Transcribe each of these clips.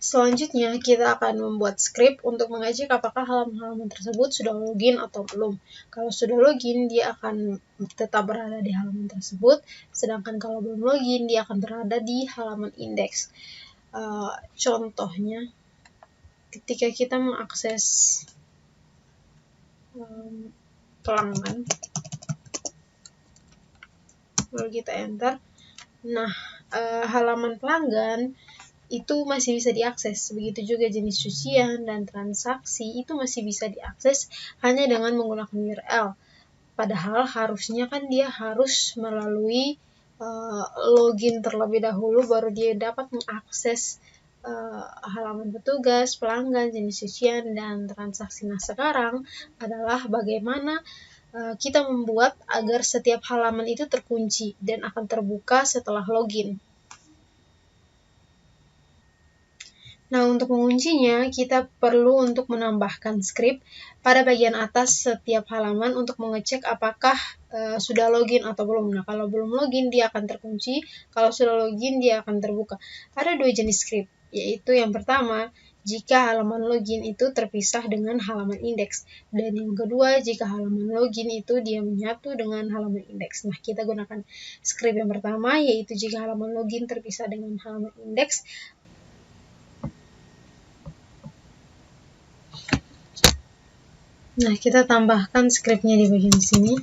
Selanjutnya, kita akan membuat script untuk mengecek apakah halaman-halaman tersebut sudah login atau belum. Kalau sudah login, dia akan tetap berada di halaman tersebut, sedangkan kalau belum login, dia akan berada di halaman indeks. Contohnya, ketika kita mengakses pelanggan, lalu kita enter, nah halaman pelanggan itu masih bisa diakses. Begitu juga jenis cucian dan transaksi itu masih bisa diakses hanya dengan menggunakan URL. Padahal harusnya kan dia harus melalui login terlebih dahulu baru dia dapat mengakses halaman petugas, pelanggan, jenis cucian, dan transaksi. Nah, sekarang adalah bagaimana kita membuat agar setiap halaman itu terkunci dan akan terbuka setelah login. Nah, untuk menguncinya, kita perlu untuk menambahkan script pada bagian atas setiap halaman untuk mengecek apakah sudah login atau belum. Nah, kalau belum login, dia akan terkunci. Kalau sudah login, dia akan terbuka. Ada 2 jenis script, yaitu yang pertama, jika halaman login itu terpisah dengan halaman indeks. Dan yang kedua, jika halaman login itu dia menyatu dengan halaman indeks. Nah, kita gunakan script yang pertama, yaitu jika halaman login terpisah dengan halaman indeks. Nah, kita tambahkan scriptnya di bagian sini.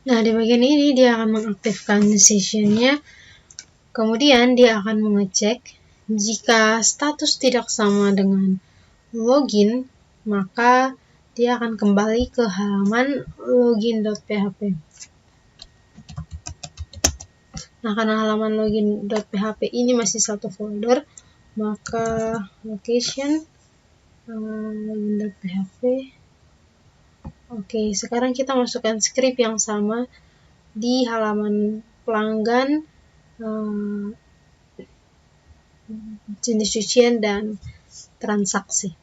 Nah, di bagian ini dia akan mengaktifkan sessionnya. Kemudian dia akan mengecek jika status tidak sama dengan login, maka dia akan kembali ke halaman login.php. Nah, karena halaman login.php ini masih satu folder, maka location login.php. Oke, sekarang kita masukkan script yang sama di halaman pelanggan, jenis cucian, dan transaksi.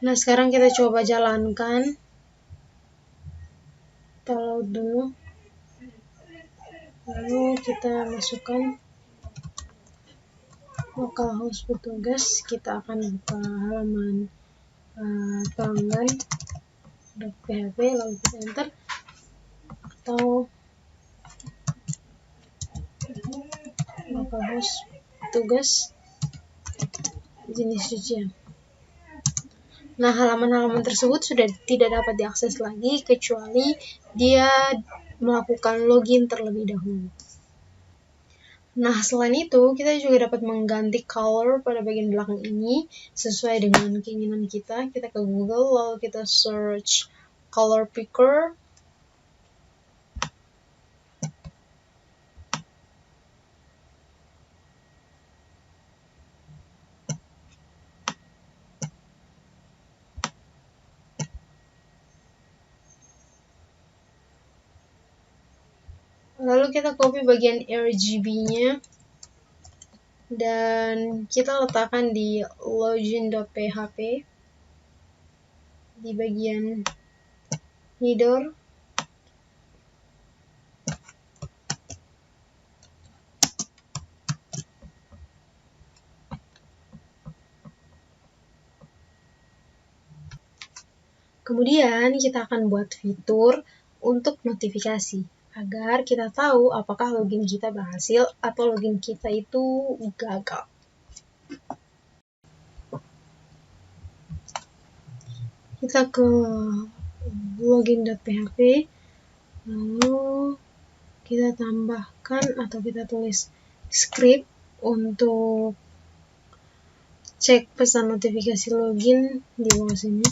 Nah, sekarang kita coba jalankan. Kita load dulu. Lalu kita masukkan localhost petugas. Kita akan buka halaman pelanggan.php, lalu kita enter, atau localhost petugas jenis cucian. Nah, halaman-halaman tersebut sudah tidak dapat diakses lagi kecuali dia melakukan login terlebih dahulu. Nah, selain itu, kita juga dapat mengganti color pada bagian belakang ini sesuai dengan keinginan kita. Kita ke Google, lalu kita search color picker. Lalu kita copy bagian RGB-nya dan kita letakkan di login.php di bagian header. Kemudian kita akan buat fitur untuk notifikasi agar kita tahu apakah login kita berhasil atau login kita itu gagal. Kita ke login.php, lalu kita tambahkan atau kita tulis script untuk cek pesan notifikasi login di bawah sini.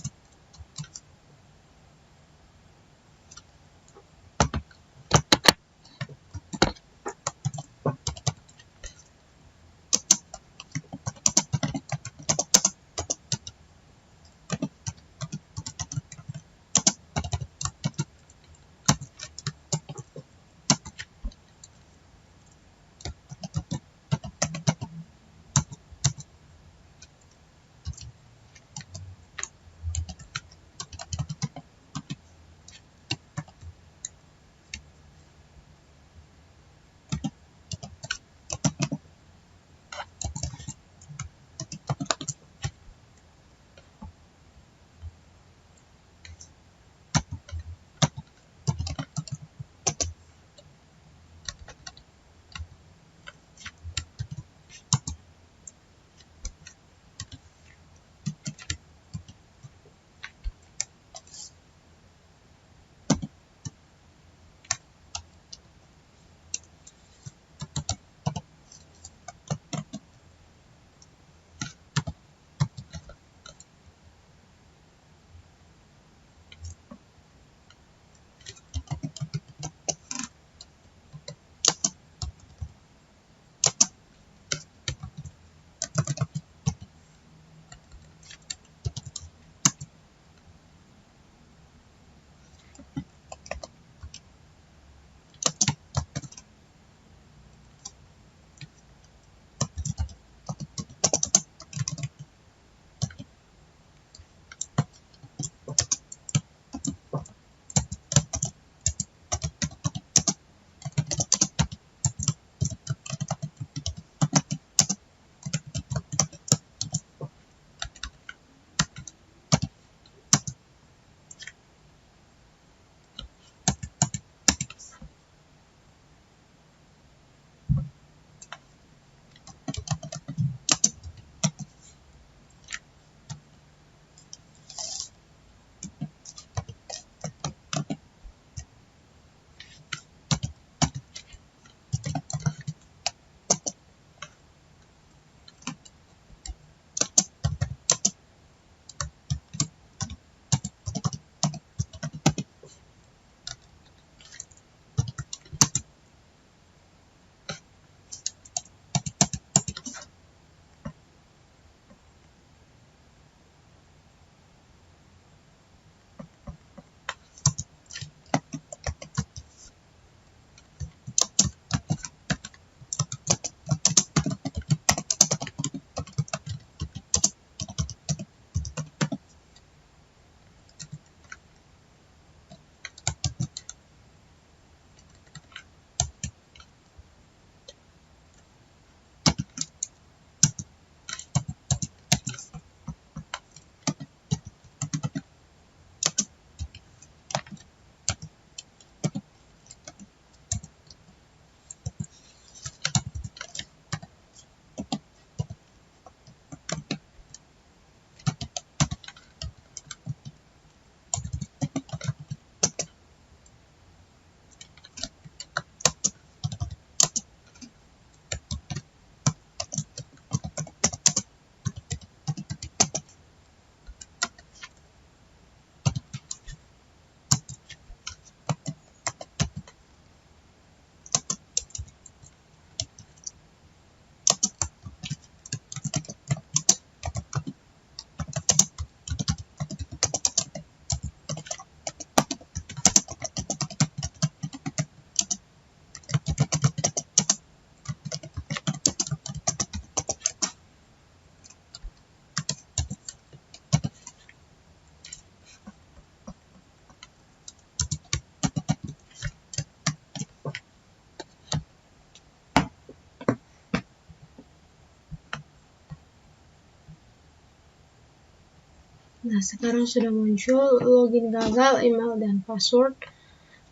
Nah, sekarang sudah muncul login gagal, email dan password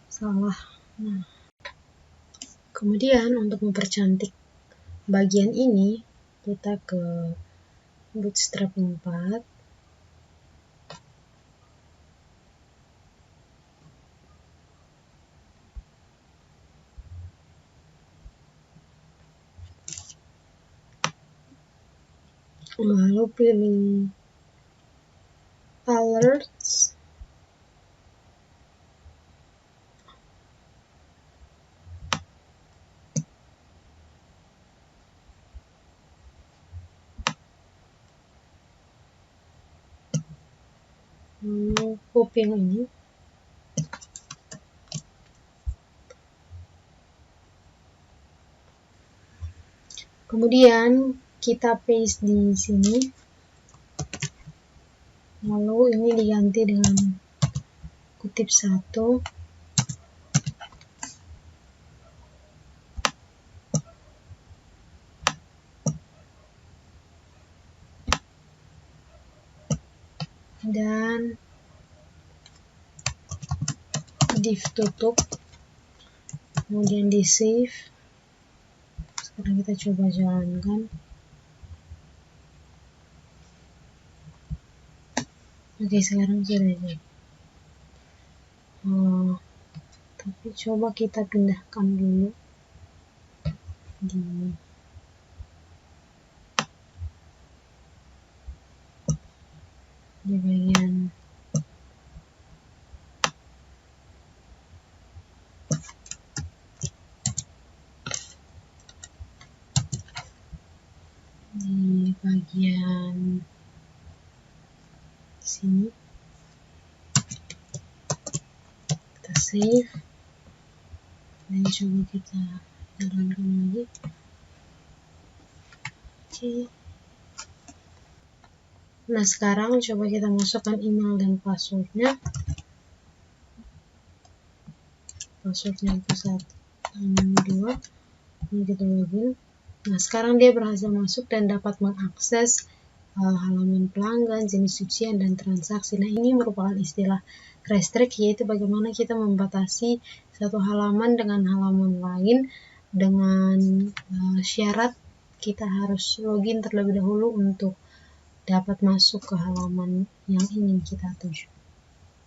salah. Nah, kemudian untuk mempercantik bagian ini, kita ke Bootstrap 4. Lalu pilih alerts. Lalu copy yang ini. Kemudian kita paste di sini. Lalu ini diganti dengan kutip 1. Dan div tutup. Kemudian di save. Sekarang kita coba jalankan. Oke, sekarang sudah jadi. Tapi coba kita pindahkan dulu di bagian sini. Kita save dan coba kita jalankan lagi. Oke. Nah, sekarang coba kita masukkan email dan passwordnya. Passwordnya itu 162. Ini kita login. Nah, sekarang dia berhasil masuk dan dapat mengakses halaman pelanggan, jenis cucian, dan transaksi. Nah, ini merupakan istilah restrict, yaitu bagaimana kita membatasi satu halaman dengan halaman lain dengan syarat kita harus login terlebih dahulu untuk dapat masuk ke halaman yang ingin kita tuju.